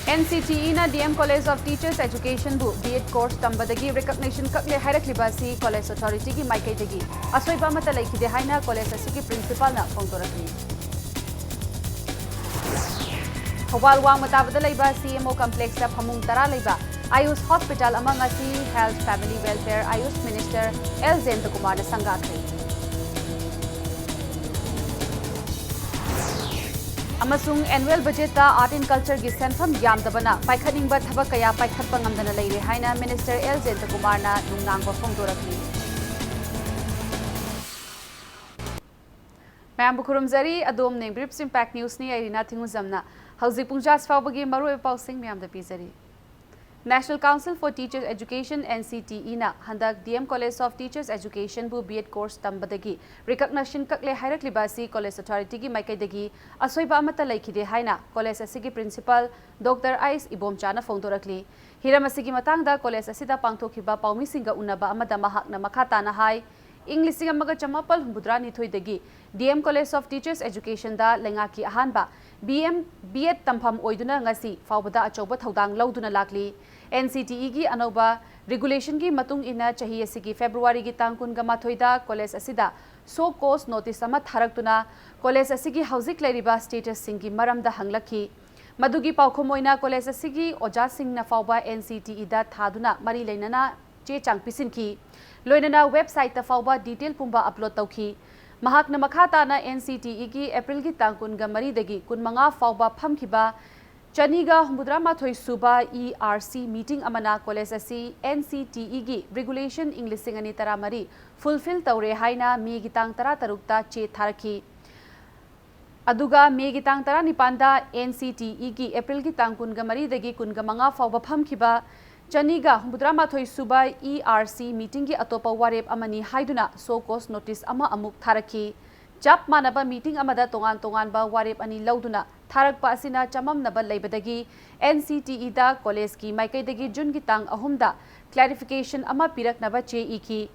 NCTE na DM College of Teachers Education bu B.Ed course tambadagi recognition kakle hairakhlibasi College Authority ki maikaidagi asoiba mata laikide haina college asiki principal na phongdorakni Thobal wang matabada laiba CMO complex da phamung tara laiba Ayush Hospital among asi Health Family Welfare Ayush Minister L. Kumar na sangakri Amasung annual budget ta art and culture gi senfam yamdabana paikhaning ba thabak kaya paikhatpa ngamdana leire haina Minister L. Kumar na nungnang ba phongdorakni Ma'am bukhurumzari adom ne briefs impact news ni airina thinguzamna hauji pungjas fawbagi maroi pausing ma'am da pizari National Council for Teachers Education NCTE na handak DM College of Teachers Education bu B.Ed course tambadagi recognition kakle hairakhlibasi College Authority gi maikaidagi asoiba amata laikide haina college asigi principal Dr. Ais Ibomcha na phongdorakli hiram asigi matangda college asida pangthokhiba paumisinga unaba amada mahakna makhata na hai English amaga chamapal humbudra nithoidagi DM College of Teachers Education da lengaki ahanba B.Ed tampham oiduna ngasi fawbada achoba thodang lauduna lakli NCTE gi anoba regulation gi matung ina chahi asigi February gi tang kun ga mathoida college asida so course notice ama tharaktuna college asigi hauzik leriba status singi maramda hanglakhi madugi paukhomoina college asigi oja singna fawba NCTE da thaduna mari leinana che changpisinki loinana website ta fawba detail pumba upload tawki mahakna makhata na NCTE gi April gi tang kun ga mari dagi kun manga fawba phamkhiba Chaniga Humudra Thoi Suba ERC meeting amana college asi NCTE gi regulation English singani taramari fulfill tawre haina me gitang tara tarukta che tharaki aduga me gitang tara nipanda NCTE gi April gi tangkun ga mari dagi kun ga manga fawba phamkhiba Chaniga Humudra Thoi Suba ERC meeting gi atopa warep amani haiduna so cause notice ama amuk tharaki Jap manaba meeting amada tongan ba warep ani lauduna tharak pa asina chamam naba leibadagi NCTE da college ki maikaidagi June gi tang ahumda clarification ama pirak naba che iki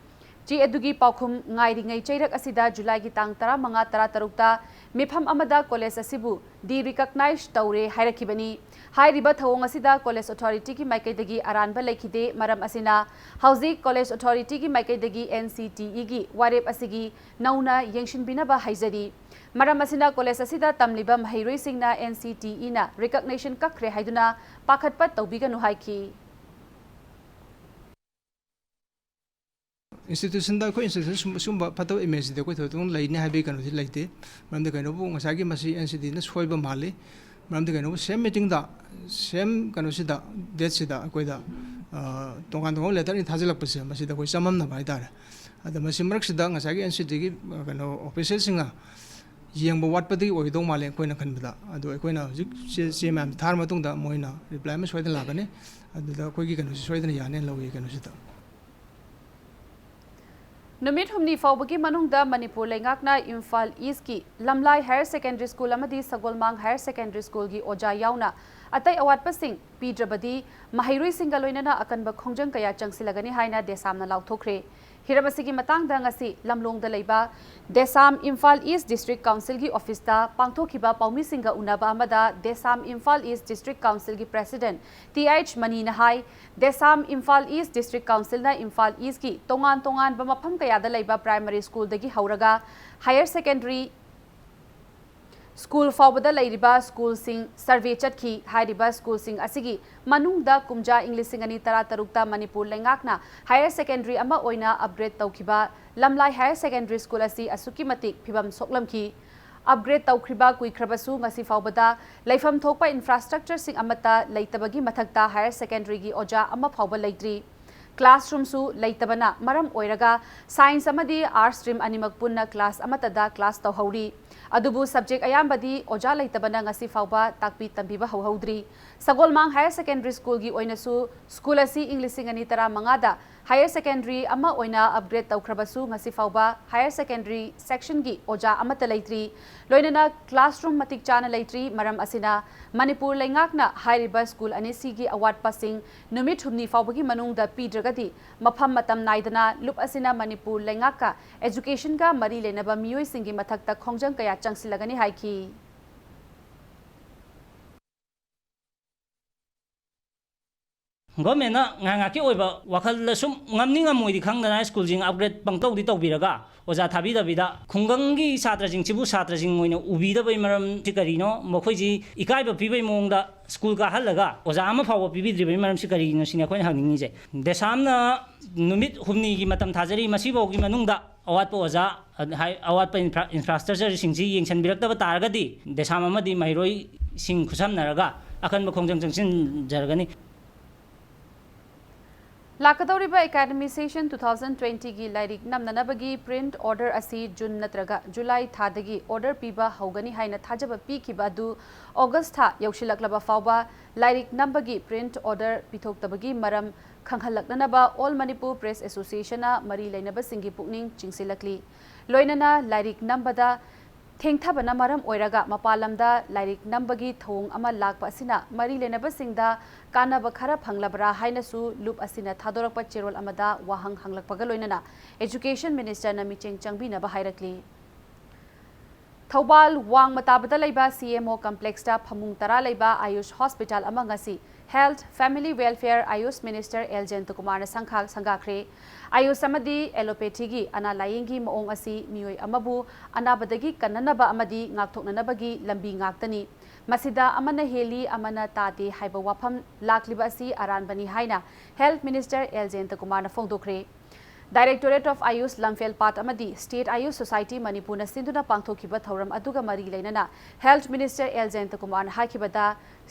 ji edugi paukhum ngairi ngai cheirak asida July gi tang tara manga tara tarukta mifam amada college asibu di recognize taure hairakibani hairiba thawong asida college authority ki maikaidagi aranba lekhide maram asina hauji college authority ki maikaidagi NCTE gi warep asigi nauna yengshinbina ba haizari maram asina college asida tamliba mahairoi singna NCTE na recognition kakre haiduna pakhatpat tawbiganu haiki institution da ko institution sumba phato image de ko thotong laine habi kanu thi laite mam de kanu bu ngasagi masi NCTE na soiba male mam de kanu same meeting da same kanu sida date sida ko da tongan letter ni thajilak pase masi da ko chamam na bai dar ada masi marak sida ngasagi NCTE gi kanu official singa yengba watpadi oidong male ko na khanbada ado ko na hujik se mam thar matung da moina reply ma soida lagane adu da ko gi kanu soida yane lowi kanu sida Numit humni fawbagi manungda Manipur lengakna Imphal East ki Lamlai Higher Secondary School amadi Sagolmang Higher Secondary School gi oja yauna atai awatpa sing pidrabadi mahairoi singa loinana akanba khongjang kaya changsilagani haina desamna lauthokre hiramasi matangda ngasi lamlongda leiba Desam Imphal East District Council gi office ta pangthokhiba paumi singa unaba amada Desam Imphal East District Council gi President TH Mani na hai Desam Imphal East District Council na Imphal East ki tongan ba mafam kaya da leiba primary school dagi hauraga higher secondary School fawbada lairiba school sing survey chatki hairiba school sing asigi manungda kumja English singani tara tarukta Manipur lengakna higher secondary ama oina upgrade tawkhiba Lamlai Higher Secondary School asi asuki matik phibam soklamki upgrade tawkhriba kuikhrabasu ngasi fawbada laifam thokpa infrastructure sing amata leitabagi mathakta higher secondary gi oja ama fawba leitri classroom su leitabana maram oiraga science amadi arts stream animak punna class amata da class tawhauri adubu subject ayambadi oja leitabana ngasi fawba takpi tambiba hauhaudri Sagolmang Higher Secondary School gi oinasu school asi English singani tara mangada higher secondary ama oina upgrade tawkhrabasu ngasi fawba higher secondary section gi oja amata leitri loinana classroom matik chana leitri maram asina Manipur lengakna hairiba school anisi gi award passing numit humni fawbagi manungda pidragadi mafam matam naidana lup asina Manipur lengaka education ga mari lenaba miyoi singi mathakta khongjang kaya changsilagani haiki government ngaaki oiba wakal sum ngamni ngamoi khangdana school jing upgrade pangtau di tawbiraga oja thabi dabida khungangi satra jing chibu satra jing moina ubi da bai maram ti karino mokhoi ji ikai ba pibai mongda school ka halaga oja ama phawa pibi dri bai maram si karino sine khoi hangni je desamna numit humni gi matam thajari masi bogi manungda awat po oja awat pa infrastructure singji yengchan birak da taragadi desam amadi mairoi sing khusam naraga akan ba khongjang jangsin jargani लाकदौरिबा academy session 2020 की lyric नमननबगी print order असी जून नत्रगा जुलाई थादगी order पीबा हौगनी हाइना थाजब पीखिबा दु August था यौशिलकलबा फावबा lyric नंबगी print order पिथोक्तबगी मरम खंगहलकनबा all Manipur press association मरी लेनबा सिंगी पुकनिंग चिंगसिलकली लोइनना lyric नंबदा थेंथबना मरम ओइरगा मपालमदा lyric नंबगी थोंग अमा लाकपा असिना मरी लेनबा सिंगदा कानब खरा फंगलबरा हाइनसु लुप असिना थादोरकपा चेरोल अमदा वाहंग हंगलकपगा लोइनना एजुकेशन मिनिस्टर ना मिचेंग चंगबिनबा हाइरकली थौबाल वांग मताबदा लैबा सीएमओ कॉम्प्लेक्स दा फमुंग तरा लैबा आयुष हॉस्पिटल अमंगसी health family welfare AYUSH minister L Jayant Kumar संगाख्रे आयुष अमदी एलोपैथी की अना लायेंगी मओंग असी मियोय अमबु अनाबदगी कन्ननबा अमदी ngaktoknanabagi lambi ngaktani masida amana heli amana tate haiba wafam lakliba asi aranbani haina health minister L Jayant Kumar ना फोंदोख्रे डायरेक्टोरेट ऑफ आयुष लमफेल पाट अमदी स्टेट आयुष सोसाइटी मणिपुर न सिंधुना पांगथोखिबा थौरम अदुगा मरी लेनना health minister L Jayant Kumar हाइखिबदा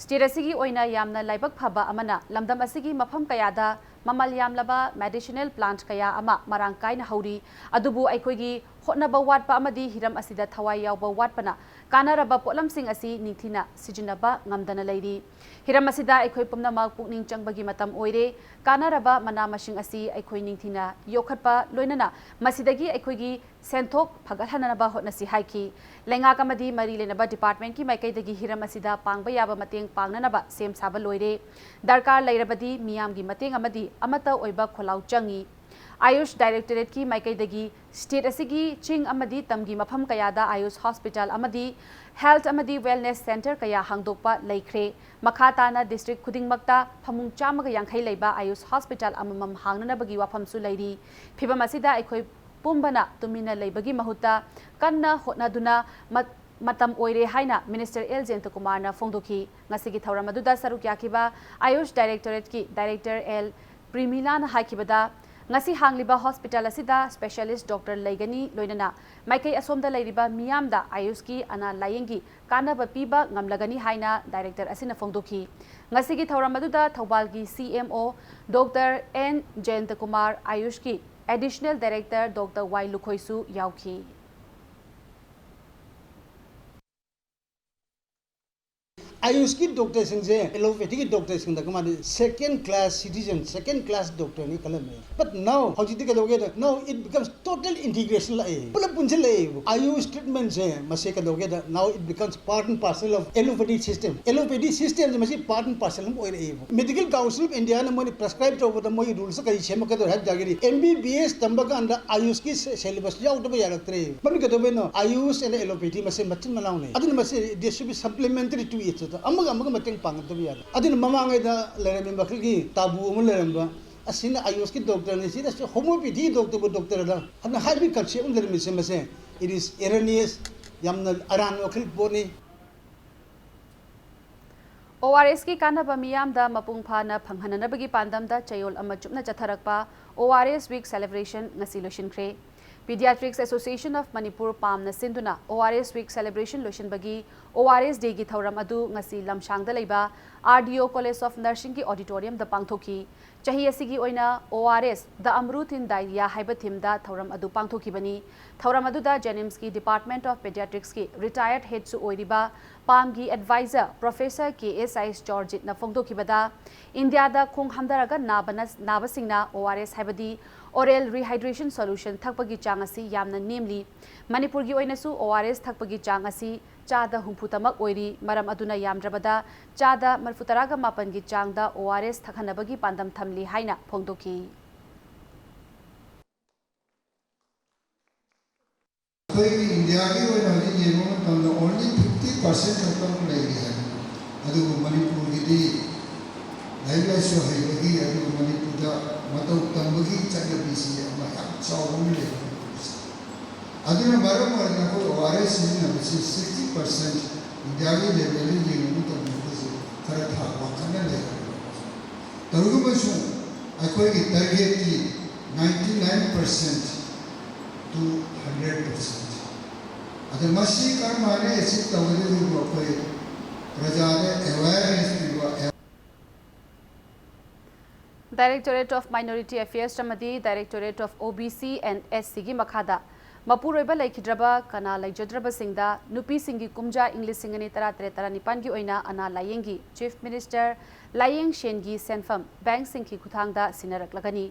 स्टेट असिगी ओइना यामना लाइबक फबा अमना लमदम असिगी मफम कयादा ममल यामलबा मेडिसिनल प्लांट कया अमा मरांग कायना हौरी अदुबु अइखोगी होटनबा वाटपा अमदी हिरम असिदा थवाई यावबा वाटपना कानारबा पोलमसिंग असि निंथिना सिजिनबा ngamdana leiri hiram asida अइखोय पुमनमक पुकनिंग चंगबगी मतम ओइरे कानारबा मना मसिंग असि अइखोय निंथिना योखटपा लोइनना मसिदगी अइखोयगी सेंथोक फगहननबा होटनसि हाइखि लेंगा कमदी मरी लेनबा डिपार्टमेंट की माइकैदगी हिरम असिदा पांगबा याबा मतेंग पांगननबा सेम साबा लोइरे दरकार लेरबदी मियामगी मतेंग अमदी अमता ओइबा खोलाउ चंगी आयुष डायरेक्टोरेट की माइकैदगी स्टेट असिगी चिंग अमदी तमगी मफम कयादा आयुष हॉस्पिटल अमदी हेल्थ अमदी वेलनेस सेंटर कया हांगदोकपा लेख्रे मखाताना डिस्ट्रिक्ट खुदिंगमक्ता फमुंग चामगा यांखै लैबा आयुष हॉस्पिटल अममम हांगननबगी वाफमसु लैरी फिबम असिदा अइखोय पुंबना तुमिना लैबगी महुता कन्ना होटनादुना मतम ओइरे हाइना मिनिस्टर एल जयंत कुमार ना फोंदोखी ngasi थौरम अदुदा सरुक याखिबा आयुष डायरेक्टोरेट की डायरेक्टर एल प्रीमिला ना हाइखिबदा ngasi hangliba hospital asida specialist doctor laigani loinana maikai asomda lairiba miyamda ayush ki ana layengi kanaba piba ngamlagani haina director asina fongdoki ngasi gi thauram aduda thobal gi CMO Dr. N Jayant Kumar Ayush ki additional director Dr. Y Lukhoisu yauki AYUSH की doctor Singh allopathy की doctor Singh second class citizen second class doctor ने कलम है but now हौजिति कदोगे now it becomes total integration लाए पुलप पुंजे लाए आयुष ट्रीटमेंट से मसे कदोगे now it becomes part and parcel of allopathy system से मसे पार्ट एंड पार्सल हम ओइ रहे मेडिकल काउंसिल ऑफ इंडिया ने मोने प्रिस्क्राइब तौबद मोइ रूल्स कई सेम कदो है जागिरी MBBS तंबका अंदर आयुष की सिलेबस याउटबा यारक्तरे बन कदोबे नो आयुष एंड एलोपैथी मसे मचिन मलाउ ने अदन मसे this should be supplementary to each मतंग पांगदब याद अदन ममांगैदा लेरम बखलगी ताबू अम लेरम असिन आयुष की डॉक्टर ने सिदा होमियोपैथी डॉक्टर दा हन हाइबी कंसेप्ट लेरम से मसे इट इज एरनियस यामना अरान वखल बोनी ORS की कानबा मियामदा मपुंग फाना फंगहननबगी पांदमदा चयोल अमा चुपना चथरकपा ORS वीक सेलिब्रेशन ngasi लोशिनख्रे Pediatrics Association of Manipur Pamna Sinduna ORS Week Celebration Lotion Bagi ORS Day gi thauram adu ngasi lamshangda leiba RDO College of Nursing ki auditorium da pangthoki chahi asigi oina ORS the Amrut in Diarrhea haiba theme da thauram adu pangthoki bani thauram adu da Jennings ki Department of Pediatrics ki retired head su oiriba Pam gi advisor Professor KSI George na phongthoki bada India da khong hamdaraga nabasingna ORS haibadi oral rehydration solution thakpagi chang asi yamna namely Manipur gi oinasu ORS thakpagi chang asi chada humphutamak oiri maram aduna yamdrabada chada marfutaraga mapan gi changda ORS thakhanabagi pandam thamli haina phongdoki India ki oina ji yemo tamda only 50% of them lagi hai adu Manipur gi लाइलाइसु हाइबगी अदु मणिपुरदा मतौ तंबगी चटबीसी अमा याम चावम ले अदुना मरम मरना को ORS ने 60% इंडियागी level ये नु तो मुझे खरा था वखना ले तरुगमसु अखोई की टारगेट की 99% to 100%. अगर मसी कर माने ऐसी तवज्जो जो कोई प्रजा ने awareness भी Directorate of Minority Affairs Chamadi Directorate of OBC and SC gi makhada Mapuroiba laikhidraba kana laijadraba singda nupi singi kumja English singani tara tara nipan gi oina ana layengi Chief Minister Layeng Shengi Senfam Bank singki kuthangda sinarak lagani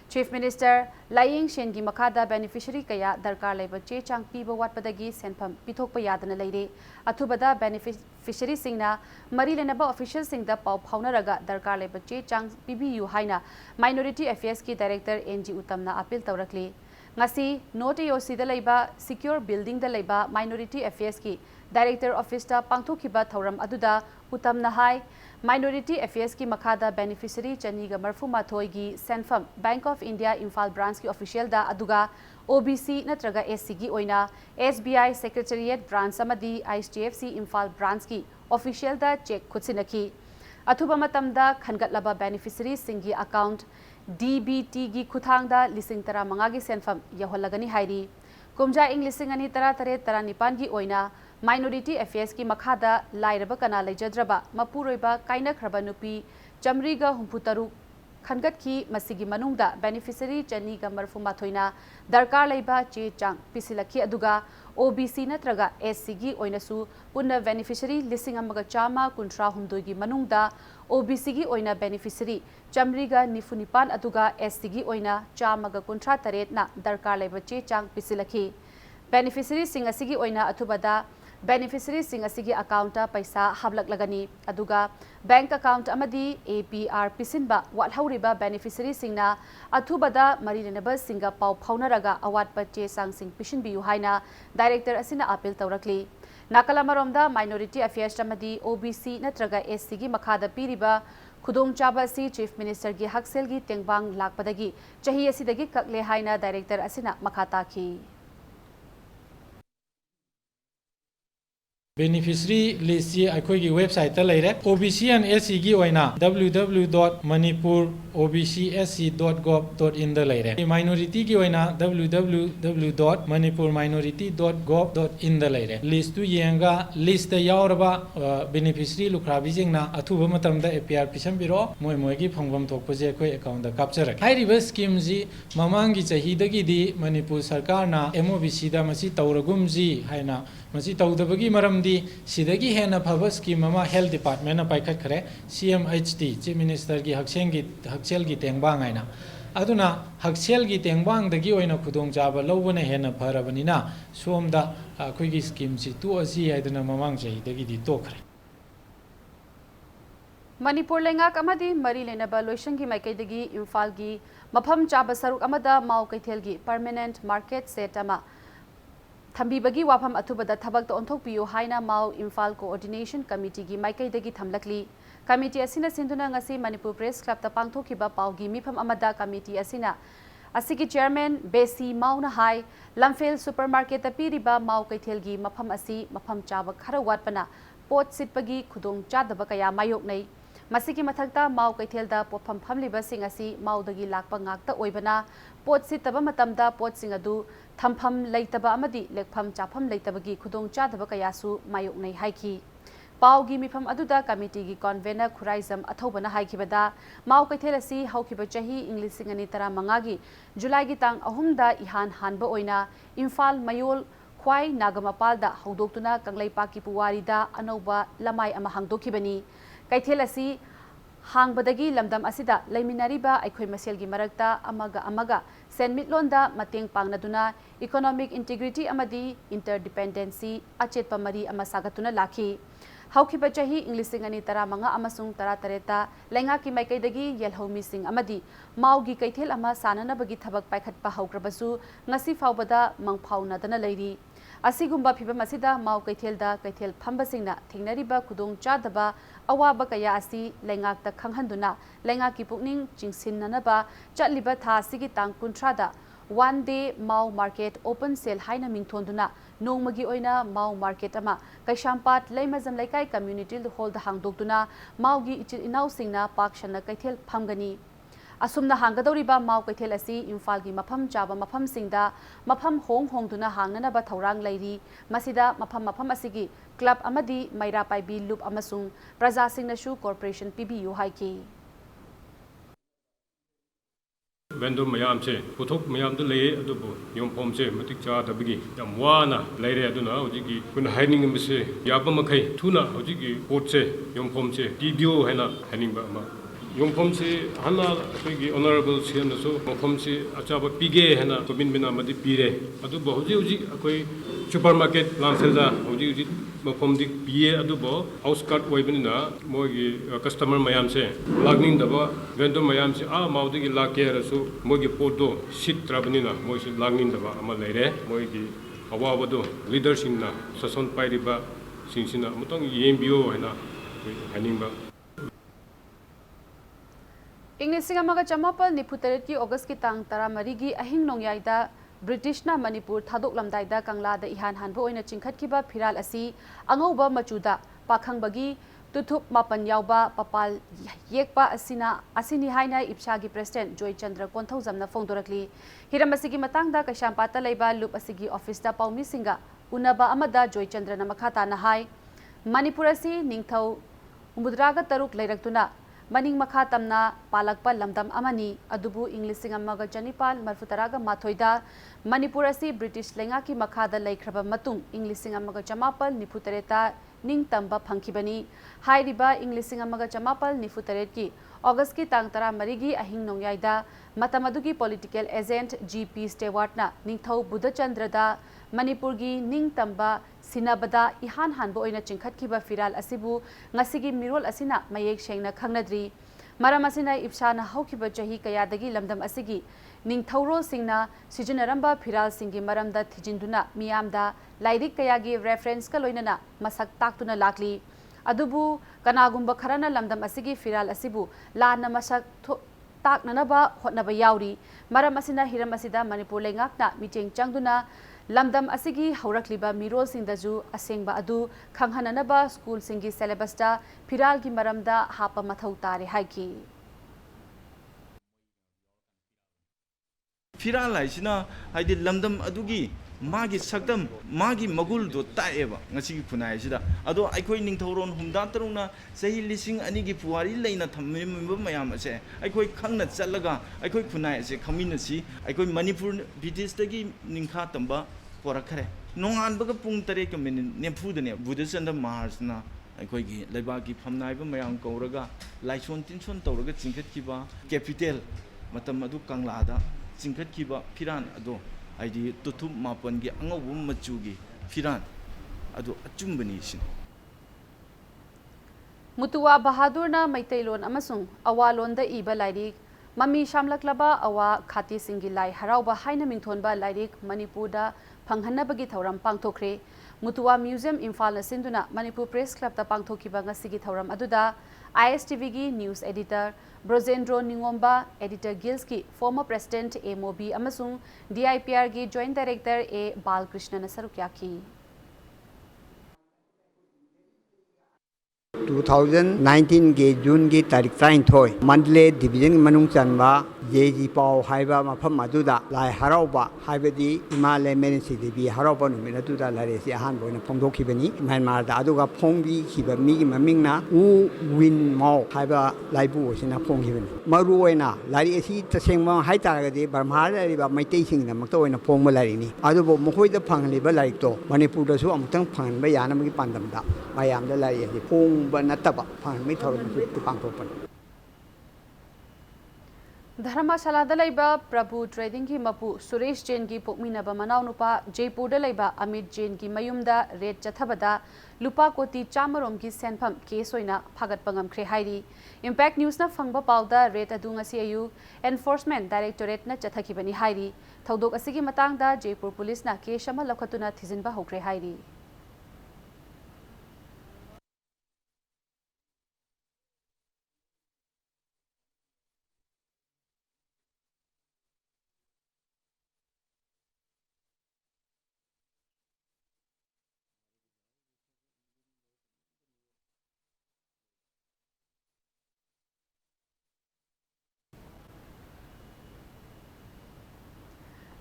Chief Minister Layeng Shengi makhada beneficiary kaya darkar laiba che chang piba watpadagi senfam pithokpa yadana leire athubada beneficiary singna mari lenaba official singda pau phaunaraga darkar laiba che chang PBU haina Minority Affairs ki Director NG Utamna appeal tawrakli ngasi note yosi da laiba secure building da laiba Minority Affairs ki Director Office ta pangthokhiba thauram aduda Utamna hai Minority Affairs ki makhada beneficiary chaniga marfu mathoi gi senfam Bank of India Imphal branch ki official da aduga OBC natraga SC gi oina SBI Secretariat branch amadi IHDFC Imphal branch ki official da check khutsinaki athuba matamda khangatlaba beneficiary singi account DBT gi khuthangda lising tara manga gi senfam yaholagani hairi kumja English ani tara tare tara nipan gi oina Minority Affairs ki makhada lairaba kana laijadraba mapuroiba kaina khraba nupi chamriga humputaru khangat ki masigi manungda beneficiary chani ga marfu mathoina darkar laiba che chang pisilaki aduga OBC natraga SC gi oinasu punna beneficiary lising amaga chama kuntra humdoi gi manungda OBC gi oina beneficiary chamriga nifunipan aduga SC gi oina chama ga kuntra taret na darkar laiba che chang pisilaki beneficiary sing asigi oina athubada beneficiary sing asigi account ta paisa hablak lagani aduga bank account amadi APR pisinba walhauriba beneficiary singna athubada marinenaba singa pau phaunaraga awat pache sang sing pishin biu haina director asina appeal tawrakli nakalamaromda Minority Affairs amadi OBC natraga SC gi makhada piriba khudong chaba si Chief Minister gi haksel gi tengbang lakpadagi chahi asidagi kakle haina director asina makhata ki Beneficiary list ye akhoi gi website ta leire OBC and SC gi oina www.manipurobcsc.gov.in da leire minority gi oina www.manipurminority.gov.in da leire list tu yenga list ta yauraba beneficiary lukhrabi jingna athuba matam da APR pisam biro moi moi gi phongbam thokpa je khoi account da capture hai reverse scheme ji mamang gi chahi da gi di Manipur sarkar na MOBC da masi tauragum ji haina masi tawdabagi maram di sidagi hena phaba scheme ama health department na paikhat khare CMHT chief minister gi haksel gi tengbang aina aduna haksel gi tengbang dagi oina khudong chaba lobuna hena pharabani na somda khoi gi scheme si tu asi aiduna mamang chai dagi di tokhre Manipur lengak amadi mari lenaba loishangi maikaidagi Imphal gi mafam chaba saruk amada mau kaithel gi permanent market set ama Thambibagi wafam athubada thabak to onthok piyo haina mau Imphal Coordination Committee gi maikaidagi thamlakli committee asina sinduna ngasi Manipur Press Club ta pangthokiba paugi mifam amada committee asina asigi chairman Besi Mauna Hai Lamfel supermarket ta piriba mau kaithel gi mafam asi mafam chaba khara watpana pot sitpagi khudong chadaba kaya mayok nei masiki mathakta mau kaithel da pofam phamliba sing asi maudagi lakpa ngakta oibana pot sitaba matamda pot sing adu thampham leitaba amadi lekpham chapham leitabagi khudong chadaba kayasu mayok nei haiki paugi mifam aduda committee gi convener khuraizam athobana haikibada mau kaithel asi haukiba chahi English singani tara mangagi July gi tang ahumda ihan hanba oina Imphal mayol khwai nagamapal da haudoktuna kanglaipa ki puwari da anoba lamai ama hangdokibani kaithel asi hangbadagi lamdam asida laiminariba aikhoi maselgi marakta amaga senmitlonda mateng pangnaduna economic integrity amadi interdependency achetpa mari ama sagatuna lakhi haukiba chahi English singani tara manga amasung tara tareta lenga ki maikaidagi yelhomi sing amadi maugi kaithel ama sananabagi thabak paikhatpa haukrabasu ngasi faubada mangphauna dana leiri Asigumba phibam asida mau kaithelda kaithel phambasingna thingnariba khudong chadaba awaba kaya asi lengak ta khanghanduna lengak ki pukning chingsinnanaba chatliba tha sigi tang kuntrada one day mau market open sale haina mingthonduna nongmagi oina mau market ama kaishampat leimazam laikai community hall da hangdokduna maugi ichil inau singna pakshana kaithel phamgani asumna hanggadoriba mau kaithel asi imphal gi mafam chaba mafam singda mafam hongduna hangnana ba thorang lairi masida mafam asigi club amadi maira paibi loop amasung praja singna shu corporation pbu haiki vendor mayam se puthok mayam du lei adubu yomphom se matik cha dabigi yam wana leire aduna hojigi kun haining mse yaba makai thuna hojigi pot se yomphom se pbu haina haining ba ma yomphom se hana gi honorable cm so yomphom se achaba pige haina kobin bina madi pire adubu hoji akoi supermarket lamselda hoji mafom dik piye adubo outskirt oibinina mogi customer mayam se lagning daba vendor mayam se maudi gi lake rasu mogi podo sit trabnina mogi lagning daba ama leire mogi awabado leadership na sason pairiba singsina mutong yembio haina haningba English amaga chamapal niputaret ki August ki tang tara marigi ahing nongyaida British na Manipur thadok lamdai da kangla da ihan hanbo oina chingkhat ki ba phiral asi angauba machuda pakhang bagi tuthup mapan yauba papal yekpa asini haina ipsha gi president Joy Chandra Konthau jamna phongdorakli hiram asigi matang da kashampata leiba loop asigi office da paumi singa unaba amada Joy Chandra na makhata na hai Manipur asi ningthau umudraga taruk leiraktuna Maning makha tamna palakpa lamdam amani adubu English amaga janipal marfutaraga mathoida Manipur asi British lenga ki makha da laikhraba matung English amaga chamapal nifutareta ning tamba phangkhibani hairiba English amaga chamapal nifutareti ki August ki tang tara marigi ahing nongyaida matamadugi political agent GP Stewart na ningthau Budachandra da Manipur gi ning tamba sinabada ihan hanbo oina chingkhat kiba firal asibu ngasigi mirol asina mayek shengna khangnadri maram asina ipsana haukiba jahi kayadagi lamdam asigi ning thauro singna sijinaramba firal singi maramda thijinduna miyamda lairik kayagi reference ka loinana masak taktuna lakli adubu kanagumba kharana lamdam asigi firal asibu lana masak taknanaba hotnaba yauri maram asina hiram asida Manipur lengakna miteng changduna lamdam asigi haurakliba mirol singdaju asengba adu khanghananaba school singi syllabus da phiral gi maramda hapa mathau tare haiki फिराल हाइसिना हाइदि लमदम अदुगी मागी सक्दम मागी मगुल दो ताएबा ngasi gi khunai sida ado aikoi ningthauron humda tarungna sahi lising ani gi puari leina thammimba mayam ase aikoi khangna challaga aikoi khunai ase khamina si aikoi manipur british tagi ningkha tamba porakhare nongan baga pung tare ka min nemfu dane budachandra marsna aikoi gi leiba gi phamnai ba mayam kauraga laison tinson tawraga chingkhat ki ba capital matam adu kangla da chingkhat ki ba phiran ado aidi tutu mapan gi angau machugi phiran adu achumbani sin Mutua Bahadur na Maitailon amasung awalon da iba lairik mami shamlaklaba awa khati singi lai harauba haina mingthonba lairik Manipur da phanghanabagi thauram pangthokre Mutua Museum Imphal na sinduna Manipur Press Club ta pangthokiba ngasigi thauram aduda ISTV gi news editor Brozendro Ningomba editor Gills ki former president MOB amasung DIPR gi joint director A Balkrishna na sarukyaki 2019 के जून की तारीख 23 मंडले division मनुंग चनबा जेजी पाव हाइबा मफम अदुदा लाई हराउबा हाइबदी हिमालय मेरेंसी देवी हराउबा नुमिन अदुदा लारेसी Ahaan बोइना फोंदोखिबनी Myanmar दा अदुगा फोंबी खिबा मिगी ममिंगना उ win Maui हाइबा लाइबु ओसिना फोंखिबनी मरु ओइना लारी AC तसेंगमा हाइतारगदि बर्मार लारिबा Meitei सिंगना मक्तो ओइना फोंबा लारिनी अदुबो मखोइदा फंगलिबा लाइकतो मणिपुरदसु अमुतंग फंगनबा यानमगी पांदमदा मायामदा लारि AC फोंबा नतबा फंगमि थौरमसु पांथोपन धर्मशाला लैबा प्रभु trading की मपू सुरेश जैन की पोकमीनब मनाउनुपा जयपुर लैबा अमित जैन की मयुमदा रेट चथबदा लुपा कोटी चामरोम की सेनफम केस होइना फागतपा ngamkhre हाइरी इम्पैक्ट न्यूज ना फंगबा पाउदा रेट अदु ngasi ayu एनफोर्समेंट डायरेक्टोरेट ना चथखिबनी हाइरी थौदोक असिगी मतंगदा जयपुर पुलिस ना केस अमा लखतुना थिजिनबा होख्रे हाइरी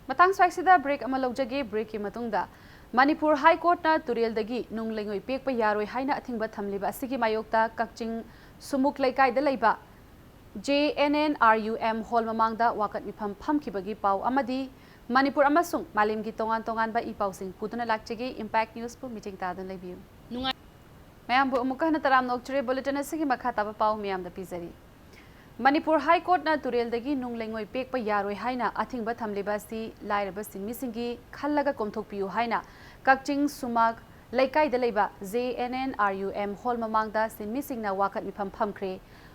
मतंग स्वाइसिदा ब्रेक अमा लौजगे ब्रेक की मतुंगदा मणिपुर हाई कोर्ट ना तुरेल दगी नुंग लेंगोई पेक प यारोय हाइना अथिंगबा थमलिबा असिगी मायोक्ता कक्चिंग सुमुक लेकाइदा लेबा JNNRUM हॉल ममांगदा वाकत मिफम फमखिबगी पाउ अमदी मणिपुर अमसुंग मालिमगी तोंगान तोंगान बा इपाउसिंग पुदुना लाक्चगे इम्पैक्ट न्यूज पु मीटिंग तादन लेबियु मैम बु अमुका हना तराम नोक्चरे बुलेटिन असिगी मखा ताबा पाउ मियाम दा पिजरी मणिपुर हाई कोर्ट ना तुरेल दगी नुंग लेंगोई पेक प यारोय हाइना अथिंगबा थमलिबा सि लाइरबा सिनमिसिंगी खल्लगा कोमथोकपियु हाइना कक्चिंग सुमाग लेकाइदा लेबा JNNRUM हॉल ममांगदा सिनमिसिंगना वाकत मिफम फमख्रे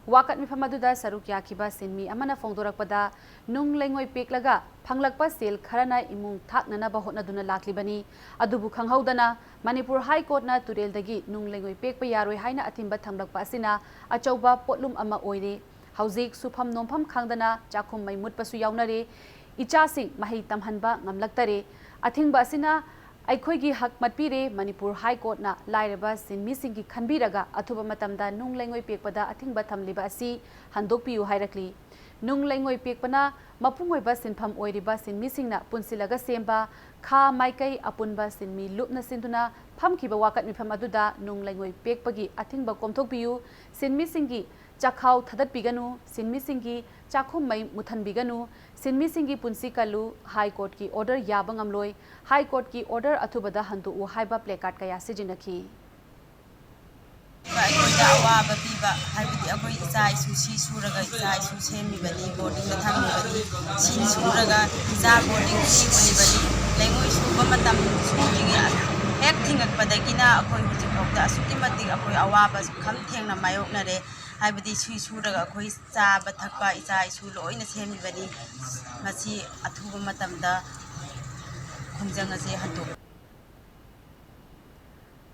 वाकत मिफम अदुदा सरुक याखिबा सिनमी अमना फोंदोरकपदा नुंग लेंगोई पेकलगा फंगलकपा सेल खरना इमुंग थाकननबा होटनदुना लाक्लिबनी अदुबु खंगहौदना मणिपुर हाई कोर्ट ना तुरेल दगी नुंग लेंगोई पेक प यारोय हाइना अथिंबा थमलकपा असिना अचौबा पोटलुम अमा ओइरे हौजिक सुफम नोमफम खांगदना चाखुम मै मुटपसु याउनरे इचासिंग मही तमहनबा ngamlaktare अथिंगबा असिना अखोइगी हक मतपीरे मणिपुर हाई कोर्ट ना लाइरबा सिनमिसिंगी खनबीरगा अथुबा मतमदा नुंग लेंगोई पेकपदा अथिंगबा थमलिबा असि हंदोकपियु हाइरकली नुंग लेंगोई पेकपना मपुंगोइबा सिनफम ओइरिबा सिनमिसिंगना पुनसिलगा सेम्बा खा माइकै अपुनबा सिनमी लुपना सिंदुना फमखिबा वाकत मिफम अदुदा नुंग लेंगोई पेकपगी अथिंगबा कोमथोकपियु सिनमिसिंगी चाखाव थदतपिगनु सिनमिसिंगी चाखुम मै मुथनबिगनु सिनमिसिंगी पुंसी कलु हाई कोर्ट की ऑर्डर याबंगमलोय हाई कोर्ट की ऑर्डर अथुबदा हंदु उ हाइबा प्लेकार्ड कया सिजिनखी अवाब पीबा हाइबदी अखोई इचा इसु सी सुरगा इचा इसु सेमिबनी बोर्डिंग दा थमिबनी सी सुरगा इचा बोर्डिंग सी उनिबनी लेंगोई सुबा मतम सुजिगे हेक थिंगकपदगिना अखोई हुजिक फौदा असुकी मतिक अखोई अवाब खम थेंगना मायोकनरे हाइबदी सी सुरगा अखोई चाबा थकपा इचा इसु लोइना सेमिबनी मसी अथुबा मतमदा खुंजंगसे हंदो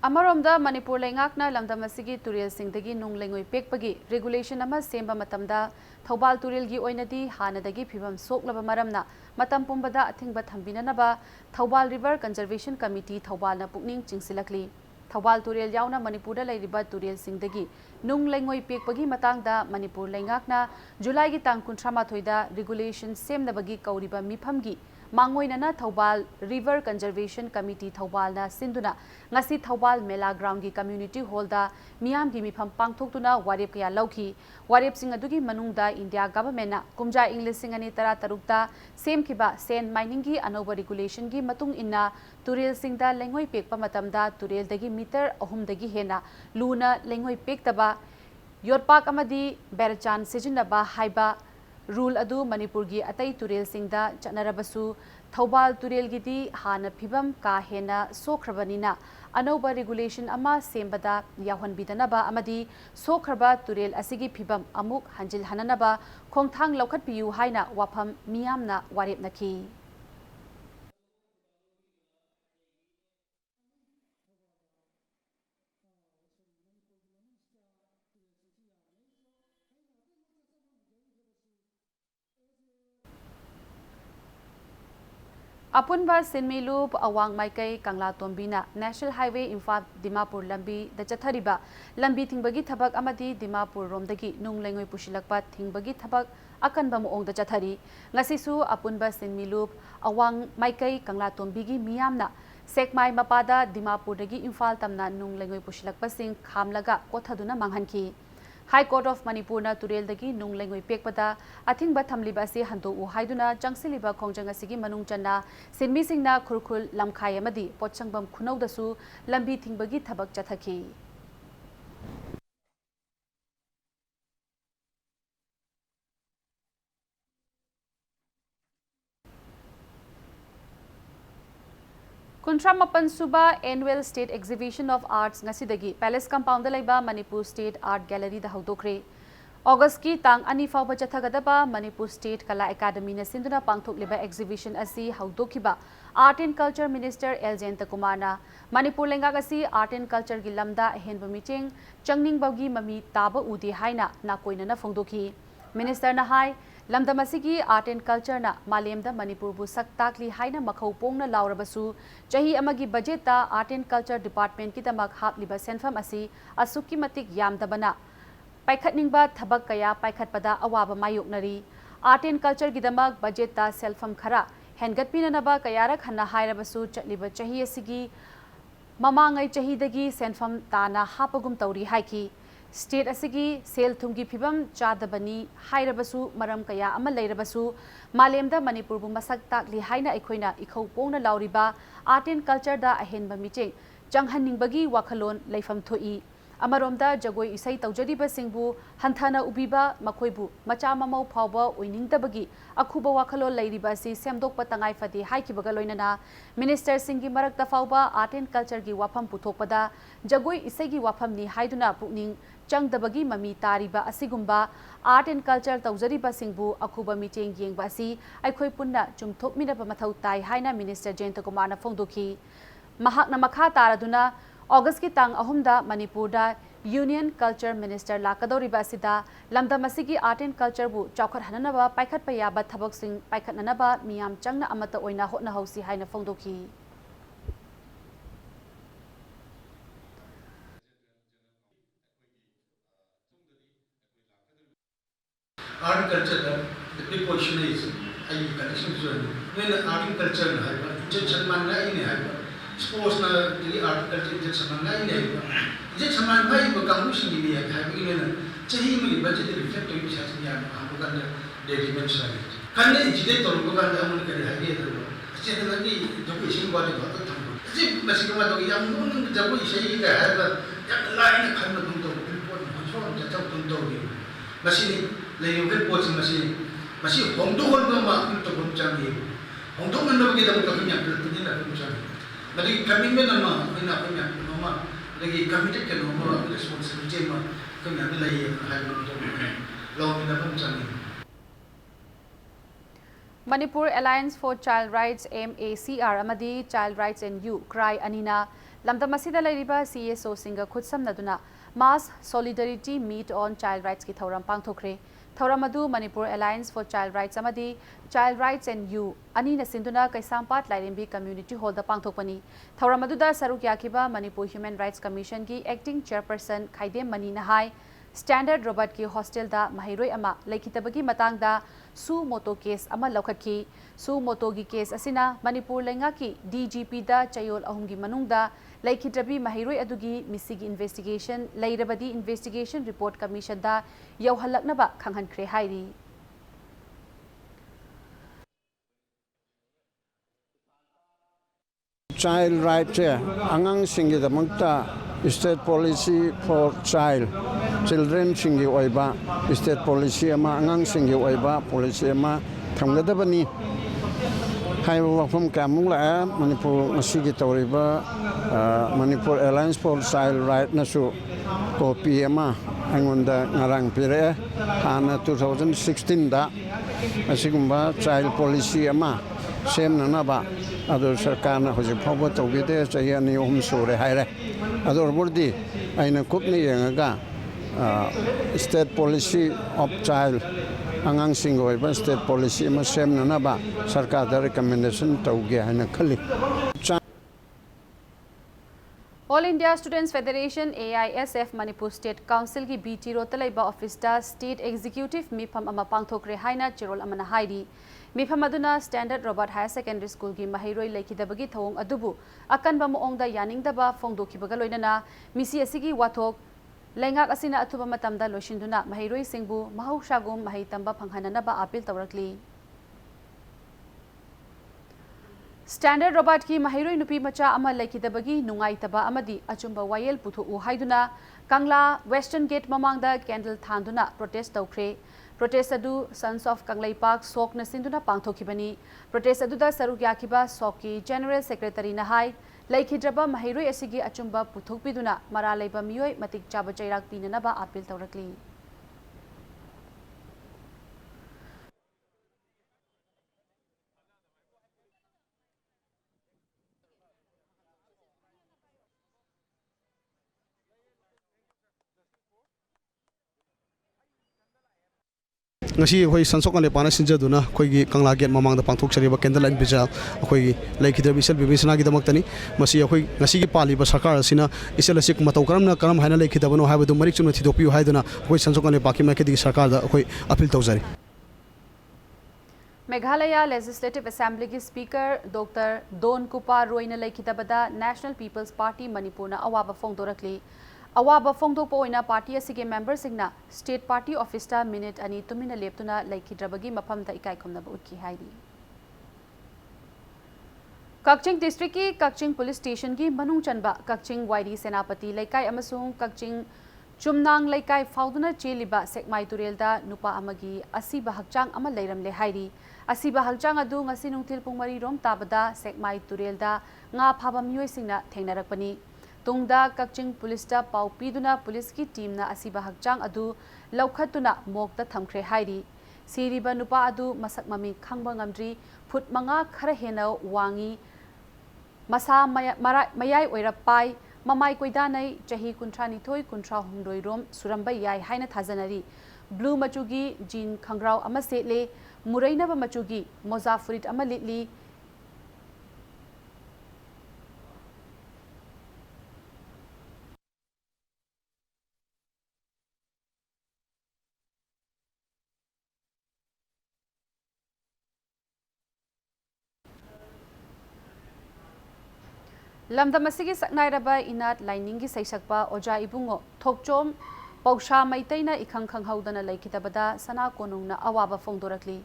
अमरोमदा मणिपुर लेंगाकना लमदम असिगी तुरेल सिंगदगी नुंग लेंगोई पेकपगी रेगुलेशन अमा सेम्बा मतमदा थौबाल तुरेलगी ओइनदी हानदगी फिबम सोकलबा मरमना मतम पुंबदा अथिंगबा थंबिननबा थौबाल रिवर कंजर्वेशन कमिटी थौबालना पुकनिंग चिंगसिलकली थौबाल तुरेल यावना मणिपुरदा लेरिबा तुरेल सिंगदगी नुंग लेंगोई पेकपगी मतांगदा मणिपुर लेंगाकना जुलाई की तांग 38 दा रेगुलेशन सेमनबगी कौरिबा मिफमगी मांगोइनना थौबाल रिवर कंजर्वेशन कमिटी थौबालना सिंदुना ngasi थौबाल मेला ग्राउंड की कम्युनिटी हॉलदा मियाम की मिफम पांगथोकतुना वारेप कया लौखी वारेप सिंग अदुगी मनुंगदा इंडिया गवर्नमेंटना कुमजा इंग्लिश सिंग अनि तरा तरुकता सेमखिबा सेन माइनिंग की अनोबा रेगुलेशन की मतुंग इन्ना तुरेल सिंगदा लेंगोई पेकपा मतमदा तुरेल दगी मीटर अहुम दगी हेना लूना लेंगोई पेकतबा योरपाक अमदी बेरचान सिजिनबा हाइबा रूल अदु मणिपुर की अतई तुरेल सिंगदा चनरबसु थौबाल तुरेल गिदी हाना फिबम का हेना सोख्रबनिना अनौबा रेगुलेशन अमा सेम्बदा याहनबिदनबा अमदी सोख्रबा तुरेल असिगी फिबम अमुक हंजिल हननबा खोंथांग लौखटपियु हाइना वाफम मियामना वारेपनखी अपुनबा सिनमिलुप अवांग माइकै कंगला तोंबिना नेशनल हाईवे इम्फाल दिमापुर लंबी द चथरिबा लंबी थिंबगी थबक अमदी दिमापुर रोमदगी नुंग लेंगोई पुशिलकपा थिंबगी थबक अकनबा मोंग द चथरी ngasisu अपुनबा सिनमिलुप अवांग माइकै कंगला तोंबिगी मियामना सेकमाई मपादा दिमापुरदगी इम्फाल तमना नुंग लेंगोई पुशिलकपा सिंग खामलगा कोथदुना मांगहनकी हाई कोर्ट ऑफ मणिपुर तुरेलदगी नुंग लेंगोई पेकपदा अथिंगबा थमलिबा असी हंदोउ हाइदुना चंगसिलिबा खोंजंग असिगी मनुंग चन्ना सिनमिसिंगना खुरखुल लमखाय अमदी पोचंगबम खुनौदसु लंबी थिंबगी थबक चथखी Kuntramapan Suba Annual State Exhibition of Arts ngasidagi Palace Compound laiba Manipur State Art Gallery da haudokre. August ki tang ani fawba chathagadaba Manipur State Kala Academy na sinduna pangthokliba exhibition asi haudokiba Art and Culture Minister L. Jayanta Kumarna Manipur lengak asi Art and Culture gi lamda ahenba meeting changningba mami taba udi haina nakoina na phongdoki. Minister na hai lamda masigi Art and Culture na malemda Manipur bu saktakli haina makhau pongna laurabasu chahi amagi budget ta Art and Culture Department ki tamak hapliba senfam asi asuki matik yamdabana paikhatningba thabak kaya paikhatpada awaba mayoknari Art and Culture gidamak budget ta selfam khara hengatpinanaba kayarak hanna hairabasu chatliba chahi asigi mamangai chahidagi senfam tana hapagum tauri haiki State asigi sel thumgi phibam chadabani hairabasu maram kaya ama leirabasu malemda Manipur bu masak takli haina aikhoina ikhau pongna lauriba Art and Culture da ahenba meeting changhanningbagi wakhalon leifam thoi amaromda jagoi isai taujariba singbu hanthana ubiba makoibu macha mamau phawba oiningtabagi akhuba wakhalo leiriba si semdokpa tangai fadi haikibaga loinana minister singi marakta phawba Art and Culture gi wafam puthokpada jagoi isai gi wafam ni haiduna pukning changdabagi mami tariba asigumba Art and Culture taujariba singbu akhuba meeting yengba si aikhoi punna chumthokminaba mathau tai haina minister Jayanta Kumarna phongdoki mahakna makha taraduna August ki tang ahumda Manipur da Union Culture Minister lakadoriba asida lamda masigi Art and Culture bu chawkhat hananaba paikhat payaba thabak sing paikhat nanaba miyam changna amata oina hotna hausi haina phongdoki Art and Culture the big portion is I connection to when art and culture hai injection man na ini hai sports na the art culture injection man na ini hai injection man hai ba kamu sing ni hai ini na chahi me budget reflect to bisa ya amu kan de dimension kan ne incident to ko kan amu kan hai ye to che na ni joki sing ba de to tham ji masih kama to yang nun jago isai ka hai ba ya lain kan na tum to report so ja chau tum to ni masih Lain posting masih hongdongan nama untuk mencari hongdongan nama kita bukan punya pelatihan lah mencari. Jadi kami nama nama lagi kami tak nama responsibility mah kami ada lagi hal untuk lawan kita mencari. Manipur Alliance for Child Rights MACR amadi Child Rights and You Cry Anina lamda masida lairiba CSO singa khutsam naduna Mass Solidarity Meet on Child Rights ki thauram pangthokre Thauramadu Manipur Alliance for Child Rights amadi Child Rights and You Anina Sinduna Kaisampat Lairimbi Community Hall da pangthokpani Thauramadu da saruk yakiba Manipur Human Rights Commission ki Acting Chairperson Khaidem Manina hai Standard Robert ki hostel da mahiroi ama laikitabagi matang da su moto case ama laukhatki su moto gi case asina Manipur lenga ki DGP da chayol ahumgi manungda laikhitrabi mahiroi adugi misigi investigation lairabadi investigation report commission da yauhalaknaba khanghankhre hairi Child rights angang singi damangta state policy for child children singi oiba state policy ama angang singi oiba policy ama thamgadabani haiba wafam kamung la Manipur masigi tawriba Manipur Alliance for Child Rights nasu kopi ama angonda ngarang pire hana 2016 da asigumba child policy ama sem nanaba ado sarkarna hoji phawba tawbide chayani sure haire ado bordi aina kupni yengaga state policy of child angang singoi ba state policy ma sem nanaba sarkar da recommendation tawge haina khali All India Students Federation AISF Manipur State Council ki BT Rotalaiba Office da State Executive Mifam ama pangthokre haina chirol amana hairi Mifam aduna Standard Robert Higher Secondary School ki mahiroi laikidabagi thawong adubu akanba moongda yaningdaba phongdokibaga loinana misi asigi wathok lengak asina athuba matamda loishinduna mahiroi singbu mahausagum mahitamba phanghananaba appeal tawrakli Standard Robert ki mahiroi nupi macha ama laikidabagi nungaitaba amadi achumba wayel puthu haiduna Kangla Western Gate mamangda candle thanduna protest tawkhre Protest adu Sons of Kanglai Park Sok na sinduna pangthokibani. Protest adu da saruk yakiba Soki General Secretary na hai laikhidraba mahiroi asigi achumba puthokpiduna mara leiba miyoi matik chaba chairak pinanaba appeal tawrakli. ngasi hoi sansok ale pana sinja duna khoi gi kangla get mamang da pangthok chari ba candle light bijal khoi gi laikhidra bisal bibisna gi damak tani masi khoi ngasi gi pali ba sarkar asina isel asik matau karam haina laikhidra bano ha badu marik chuna thidopi haiduna khoi sansok ale baki ma khedi sarkar da khoi appeal tawjari Meghalaya Legislative Assembly ki Speaker Dr. Don Kupa Roina laikhidabada National People's Party Manipur na awaba phongdorakli. Awaba phongdokpa oina party asige member singna state party office ta minute ani tumina leptuna laikhidrabagi maphamda ikai khomnaba utki hairi. Kakching district ki Kakching police station ki manung chanba Kakching YD Senapati laikai amasung Kakching Chumnang laikai fauduna cheliba sekmai turelda nupa amagi asiba hakchang ama leiramle hairi. Asiba hakchang adu ngasi nungthil pung 3 rom tabada sekmai turelda nga phaba miyoi singna thengnarakpani. Tungda Kakching police ta pau piduna police ki team na asiba hakchang adu laukhatuna mokta thamkhre hairi. Siriba nupa adu masak mami khangba ngamdri phut manga khara hena wangi masa mayai oirapai mamai koidanai chahi kuntrani thoi kuntra humdoi rom suramba yai haina thajanari. Blue machugi jean khangrau ama setle murainaba machugi moza furit ama litli Lamdam asigi saknairaba inat liningi saisakpa oja ibungo thokchom pausha maitaina ikhang khanghaudana laikhitabada sana konungna awaba phongdorakli.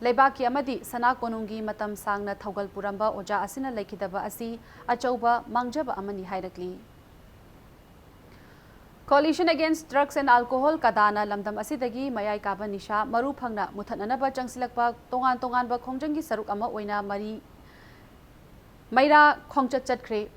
Leibaki amadi sana konungi matam sangna thogal puramba oja asina laikhitaba asi achauba mangjaba amani hairakli. Coalition Against Drugs and Alcohol kadana lamdam asidagi mayai kaba nisha maru phangna muthananaba changsilakpa tongan ba khongjangi saruk ama oina mari Maira Khongchat Chatkre,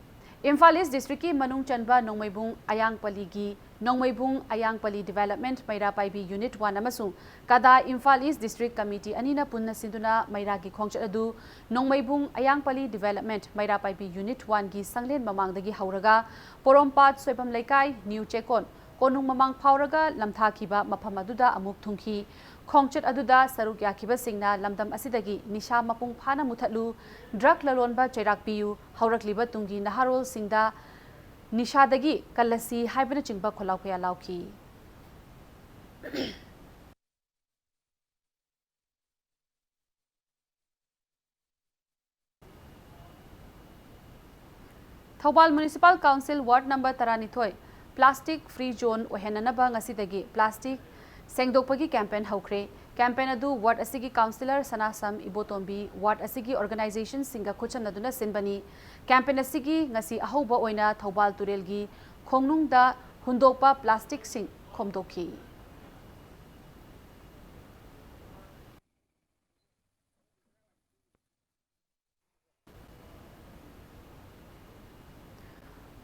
Imphal East District ki Manung Chanba Nongmaibung Ayangpali gi Nongmaibung Ayangpali Development Maira Paibi Unit 1 amasung kada Imphal East District Committee anina punna sinduna Maira gi Khongchat adu Nongmaibung Ayangpali Development Maira Paibi Unit 1 gi sanglen mamangdagi hauraga Porompat Soipam Laikai New Chekon Konung mamang phauraga lamthakiba mafam aduda amuk thungki Khongchat aduda saruk yakiba singna lamdam asidagi nisha mapung phana muthatlu drug lalonba chairak piyu haurakliba tungi naharol singda nishadagi kalasi haibana chingba kholau kya lauki Thobal Municipal Council Ward number 32 Plastic Free Zone ohenanaba ngasidagi plastic Sengdokpagi campaign haukre campaign adu ward asigi councillor Sanasam Ibotombi ward asigi organization singa khochanaduna sinbani campaign asigi ngasi ahoba oina Thobal Turelgi khongnungda hundokpa plastic sing khomdokhi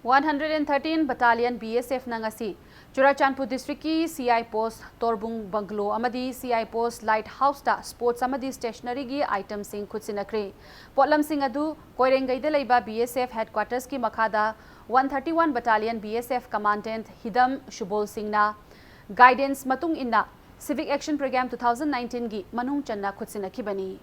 (113) Battalion BSF nangasi Churachandpur district ki CI post Torbung Bungalow amadi CI post Lighthouse ta sports amadi stationery gi item sing khutsinakre potlam sing adu Koirengai da leiba BSF headquarters ki makhada 131 Battalion BSF commandant Hidam Shubol Singh na guidance matung inna civic action program 2019 gi manung channa khutsinakibani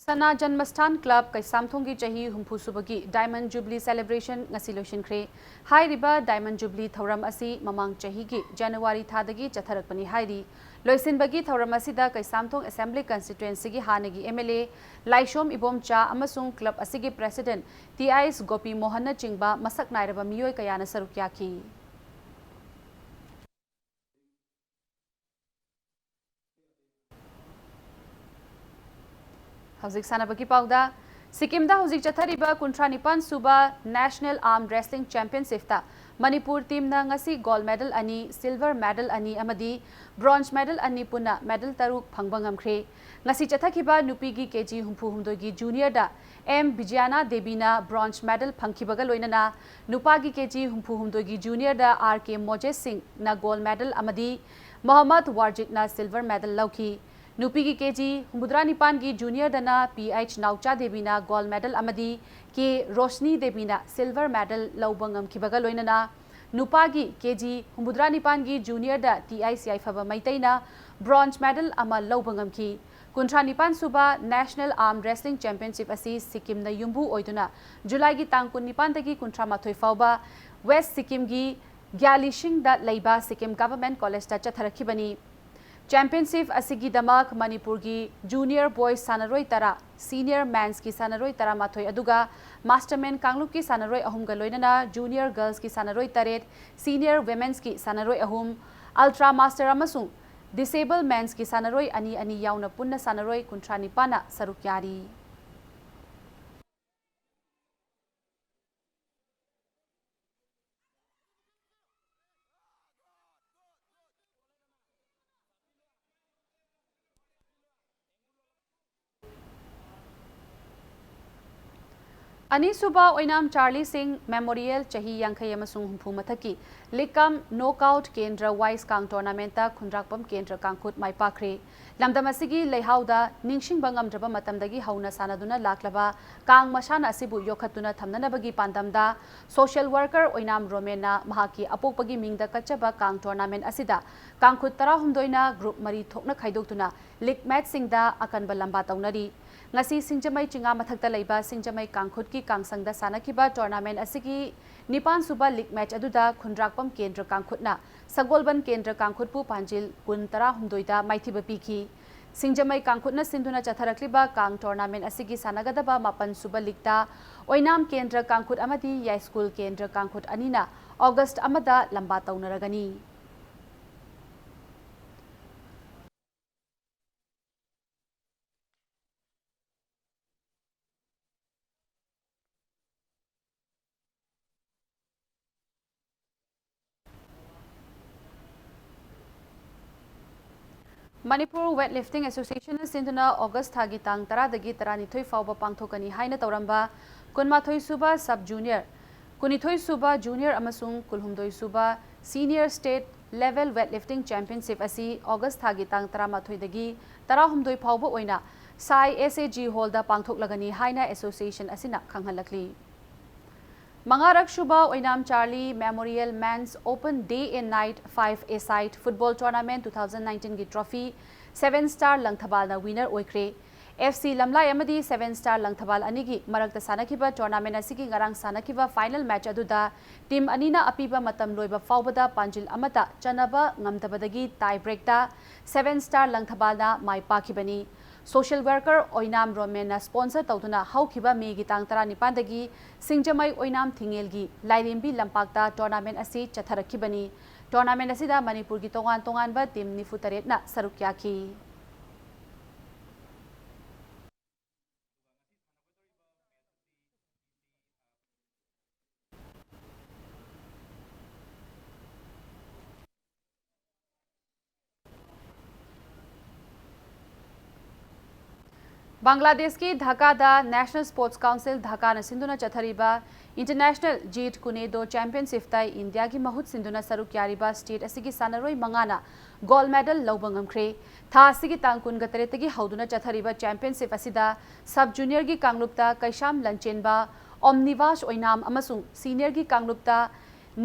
Sana Janmastan Club Kaisamthongi Chahi Humpusubagi Diamond Jubilee Celebration ngasi loishinkre hai riba Diamond Jubilee Thoram asi mamang chahi gi January thadagi chatharakpani hairi loisinbagi Thoram asida Kaisamthong Assembly Constituency gi hanagi MLA Laishom Ibomcha amasung club asigi President TIS Gopi Mohan na chingba masak nairaba miyoi kayana saruk yaki Hauzik sanabagi pauda सिक्किमदा हौजिक चथरिबा 39 सुबा national arm wrestling चैंपियनशिपता मणिपुर टीमना ngasi gold medal अनि silver medal अनि अमदी bronze medal अनि पुना medal तरुक फंगबा ngamkhre ngasi चथखिबा नुपीगी केजी हुम्फु हुमदोगी जूनियरदा एम विजयाना देवीना ब्रोंज मेडल फंगखिबगा लोइनना नुपागी केजी हुम्फु हुमदोगी जूनियरदा आर के मोजेस सिंह ना गोल्ड मेडल अमदी मोहम्मद वारजिकना सिल्वर मेडल लौखी नुपीगी केजी हुमुद्रा निपान की जूनियर दना पीएच नाउचा देवीना गोल्ड मेडल अमदी के रोशनी देवीना सिल्वर मेडल लौबंगम खिबगा लोइनना नुपागी केजी हुमुद्रा निपान की जूनियर दा टीआईसीआई फबा मैतैना ब्रोंज मेडल अमा लौबंगम खी 39 सुबा नेशनल आर्म रेसलिंग चैंपियनशिप असी सिक्किम न युम्बु ओइदुना जुलाई की तांग 19 दगी 38 फाउबा वेस्ट सिक्किम की ग्यालिशिंग दा लैबा सिक्किम गवर्नमेंट कॉलेज दा चथरखिबनी चैंपियनशिप असिगी दमक मणिपुर की जूनियर बॉयज सानरोय तरा सीनियर मेंस की सानरोय तरा माथोय अदुगा मास्टरमैन कांगलुप की सानरोय अहुम गलोइनना जूनियर गर्ल्स की सानरोय तरेट सीनियर वुमेन्स की सानरोय अहुम अल्ट्रा मास्टर अमसुंग डिसेबल मेंस की सानरोय अनि अनि याउना पुन्ना सानरोय 39 सरुक यारी अनीसुबा ओइनाम चार्ली सिंह मेमोरियल चही यांखई अमसुंग हुम्फु मथकी लिकम नॉकआउट केंद्र वाइस कांग टूर्नामेंट खुंद्राकपम केंद्र कांगखुट माइपाखरे लमदम असिगी लेहाउदा निंगशिंग बंगमद्रबा मतमदगी हौना सानादुना लाक्लबा कांग मशाना असिबु योखतुना थमननबगी पांदमदा सोशल वर्कर ओइनाम रोमेना महाकी अपोकपगी मिंगदा कच्चबा कांग टूर्नामेंट असिदा कांगखुट 13 ग्रुप मरी थोकना खाइदोक्तुना लीग मैच सिंगदा अकनबा लंबा तौनरी ngasi singjamai chinga mathakta leiba singjamai kangkhut ki kangsangda sanakiba tournament asigi nipan suba league match aduda khundrakpam kendra kangkhutna sagolban kendra kangkhutpu panjil kun 16 da maithiba pikhi singjamai kangkhutna sinduna chatharakliba kang tournament asigi sanagadaba mapan suba league da oinam kendra kangkhut amadi yai school kendra kangkhut anina august amada lamba taunaragani Manipur Weightlifting Association Sinduna August Thagi Tang Taradagi Taranithoi Fauba Pangthokani Haina Tauramba Kunmathoi Suba Sub Junior Kunithoi Suba Junior Amasung Kulhumdoi Suba Senior State Level Weightlifting Championship Asi August Thagi Tang Taramathoi Dagi Tarahumdoi Fauba Oina Sai SAG Hall da Pangthoklagani Haina Association Asina Khanghalakli Mangarak Shuba Oinam Charlie Memorial Men's Open Day and Night 5A-side Football Tournament 2019 की trophy 7-star लंगथबाल ना winner ओइक्रे FC Lamlai amadi 7-star लंगथबाल अनिगी मरक्ता सानकिबा tournament असिगी ngarang सानकिबा फाइनल मैच अदुदा टीम अनिना अपीबा मतम लोइबा फाउबदा पांजिल अमता चनबा ngamtabadagi tie break da 7-star लंगथबाल ना माइ पाखिबनी Social worker Oinam Romena sponsor tautuna haukiba me gi tang 19 dagi singjamai Oinam Thingelgi Lairimbi Lampakta tournament asi chatharakibani tournament asida Manipur gi tongan ba team nifutaret na sarukyaki Bangladesh की ढाका दा national sports council Dhaka न सिंधुना चथरीबा international जीट कुनेदो championship ताई India की महूत सिंधुना सरुक यारीबा state असिगी सानरोई मंगाना gold medal लौबंगमख्रे था असिगी तांग कुन गतरेतगी हौदुना चथरीबा championship असिदा सब जूनियर की कांगलुप्ता कैशाम लंचेनबा ओमनिवास ओइनाम अमसुंग सीनियर की कांगलुप्ता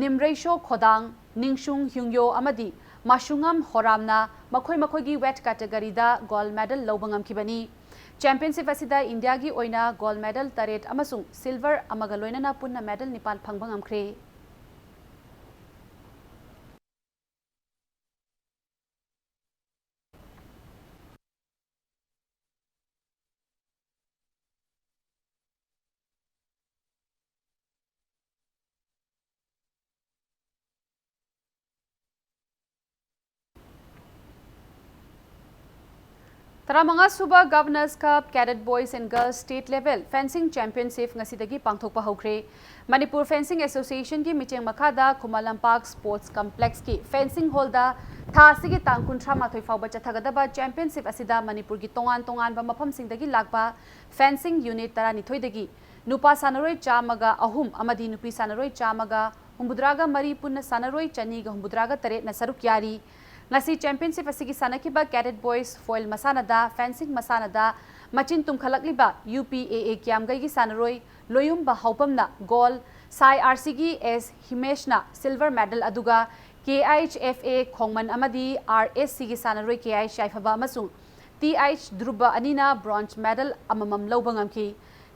निमरेशो खोदांग निंगशुंग ह्युंगयो अमदी माशुंगम होरामना मखोय मखोय की वेट कैटेगरी दा गोल्ड मेडल लौबंगमखिबनी चैंपियनशिप असिदा इंडिया की ओइना गोल्ड मेडल तरेट अमसुंग सिल्वर अमगा लोइनना पुन्ना मेडल निपाल फंगबा ngamkhre Taramanga Suba Governors Cup Cadet Boys and Girls State Level Fencing Championship ngasidagi pangthokpa hokre. Manipur Fencing Association ki micheng makada Kumalampak Sports Complex ki fencing hall da tha sigi tang kunthra mathoi fawba chathagadaba championship asida Manipur gi tongan ba mafam singdagi lakba fencing unit taranithoi dagi nupa sanaroi chamaga ahum amadi nupi sanaroi chamaga humbudraga mari punna sanaroi chani ga humbudraga tare na saruk yari ngasi championship asigi sanakiba cadet boys foil masanada fencing masanada machin tumkhalakliba UPAA kyamgai gi sanaroi loyum ba haupamna gold sai RCG S Himeshna silver medal aduga KHFA Khongman amadi RSC gi sanaroi KI Shaifaba amasung TH Druba anina bronze medal amamam lobangam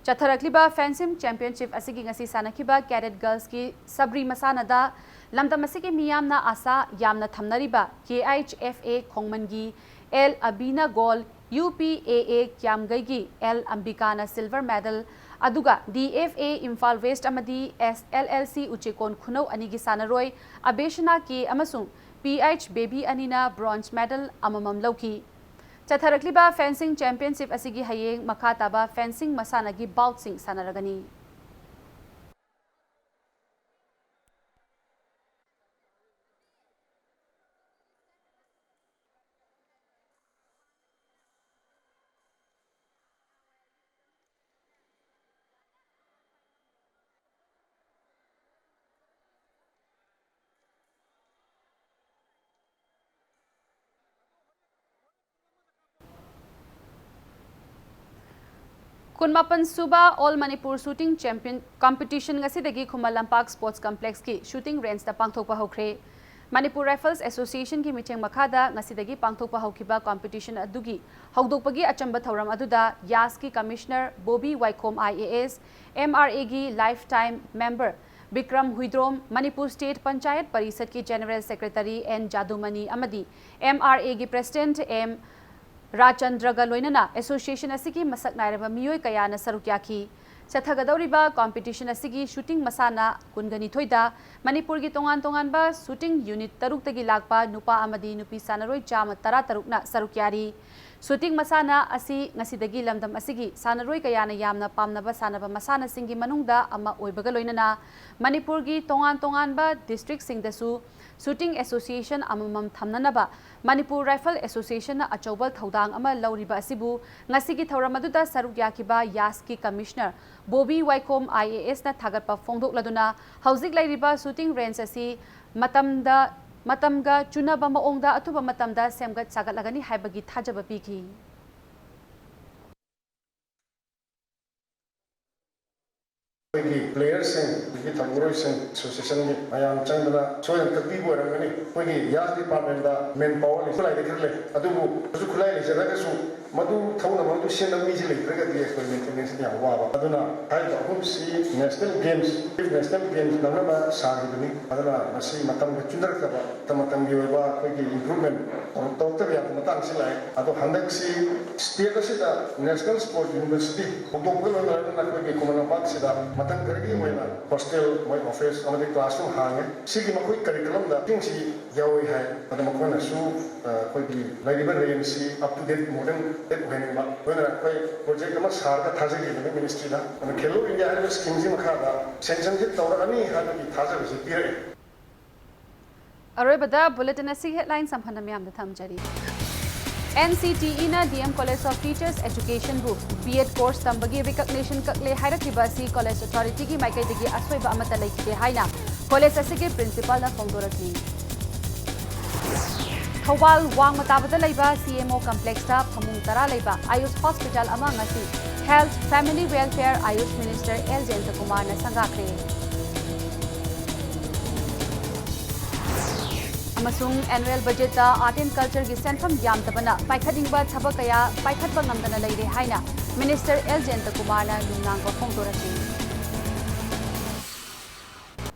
Chatharakliba fencing championship asigi ngasi sanakiba cadet girls ki sabri masanada lamdam asigi miyamna asa yamna thamnariba KHFA Khongmangi L Abina gold UPAA kyamgaigi L Ambikana silver medal aduga DFA Imphal West amadi SLLC Uchekon Khunau anigi sanaroi Abeshana ki amasung PH Baby anina bronze medal amamam lauki Chatharakliba fencing championship asigi hayeng makataba fencing masanagi bouncing sanaragani. Kunmapan Suba All Manipur Shooting Champion Competition ngasidagi Kumalampak Sports Complex ki shooting range da pangthokpa hokre. Manipur Rifles Association ki micheng makada ngasidagi pangthokpa hokiba competition adugi hawdokpagi achamba thauram aduda YAS ki Commissioner Bobby Waikom IAS MRA gi lifetime member Bikram Huidrom Manipur State Panchayat Parisad ki General Secretary N Jadumani amadi MRA gi President M Rachandraga loinana association asigi masak nairaba miyoi kayana sarukyaki chathagadoriba competition asigi shooting masana kungani thoida Manipur gi tongan ba shooting unit taruk tagi lakpa nupa amadi nupi sanaroi chama tara tarukna sarukyari shooting masana asi ngasidagi lamdam asigi sanaroi kayana yamna pamnaba sanaba masana singi manungda ama oibaga loinana Manipur gi tongan ba district singdasu Shooting Association amamam thamnanaba Manipur Rifle Association na achobal thaudang ama lauriba asibu ngasigi thauramadu saruk yakiba YAS ki Commissioner Bobby Waikom IAS na thagatpa phongdok laduna hauzik lairiba shooting range asi matamga chunaba maongda atuba matamda semgat sagatlagani haibagi thajaba piki Players and Tamuris and Association, I am Chandra, so and the people are many Yas department, manpower is like the Adu, Zukulai is a legacy, Madu, Tona, Madu, send them easily, forget the experiment against the Awaba. Aduna, I don't see national games, if national games, Nanaba, Sagi, Adana, Nasi, Matam, Chundaka, Tamatam, improvement, on Doctor Matan Sila, Ado Handaksi, State National Sport University, Matang karigi mo na hostel mo office amadi classroom hange sigi makoi curriculum da thing si yawi hai ada makoi na su koi bi library agency up to date modern date when ma when koi project ma sar ka thaje gi ministry da ana khelo india har scheme ji makha da sanction ji tawra ani ha bi thaje bi pire Arobada bulletin asi headline samphanam yam da thamjari NCTE na DM College of Teachers Education Group B.Ed course tambagi recognition kakle hairakliba si college authority ki maikai dagi aswaiba amata laikite haina college asige principal na phongdoraki Thawal wang matabada laiba CMO complex ta phamung tara laiba Ayush Hospital ama ngasi Health Family Welfare Ayush Minister L. Jentakumar na sangakre Amasung annual budget da art and culture gi senfam yamtabana paikhatingba thabakaya paikhatba ngamdana leire haina Minister L. Jentakumar na lungnang ba phongdoraki